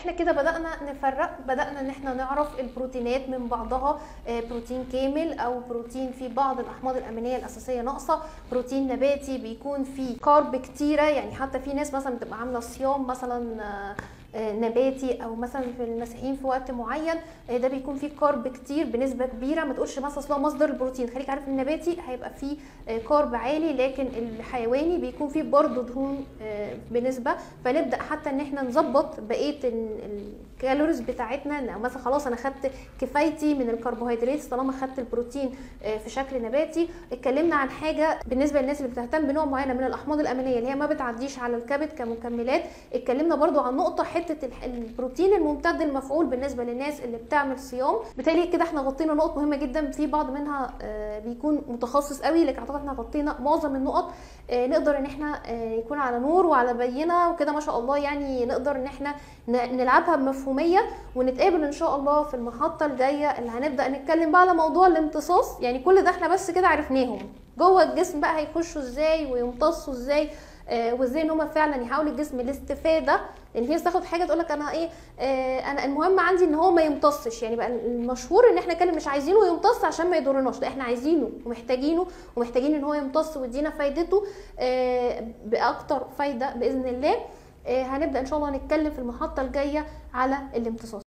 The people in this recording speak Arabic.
احنا كده بدأنا نفرق، بدأنا ان احنا نعرف البروتينات من بعضها، بروتين كامل او بروتين فيه بعض الاحماض الامينيه الاساسيه ناقصه، بروتين نباتي بيكون فيه كارب كتيره، يعني حتى في ناس مثلا بتبقى عامله صيام مثلا نباتي، او مثلا في المسيحيين في وقت معين ده بيكون فيه كارب كتير بنسبه كبيره. ما تقولش مثلا اصل مصدر البروتين، خليك عارف النباتي هيبقى فيه كارب عالي، لكن الحيواني بيكون فيه برضه دهون بنسبه. فنبدا حتى ان احنا نظبط بقيه الكالوريز بتاعتنا، مثلا خلاص انا خدت كفايتي من الكربوهيدرات طالما خدت البروتين في شكل نباتي. اتكلمنا عن حاجه بالنسبه للناس اللي بتهتم بنوع معين من الاحماض الامينيه اللي هي ما بتعديش على الكبد كمكملات. اتكلمنا برضو عن نقطه حته البروتين الممتد المفعول بالنسبه للناس اللي بتعمل صيام. بالتالي كده احنا غطينا نقط مهمه جدا، في بعض منها بيكون متخصص قوي، لكن اعتقد احنا غطينا معظم النقط. نقدر ان احنا يكون على نور وعلى بينه وكده ما شاء الله، يعني نقدر ان احنا نلعبها بمفهوميه. ونتقابل ان شاء الله في المحطه الجايه اللي هنبدا نتكلم بقى على موضوع الامتصاص. يعني كل ده احنا بس كده عرفناهم، جوه الجسم بقى هيخشوا ازاي ويمتصوا ازاي، وازاي ان هم فعلا يحاولوا الجسم الاستفاده. لان في ناس تاخد حاجه تقول لك انا ايه، انا المهم عندي ان هو ما يمتصش. يعني بقى المشهور ان احنا كلام مش عايزينه يمتص عشان ما يضرناش، لا احنا عايزينه ومحتاجينه، ومحتاجين ان هو يمتص ويدينا فايدته باكتر فايده باذن الله. هنبدا ان شاء الله نتكلم في المحطه الجايه على الامتصاص.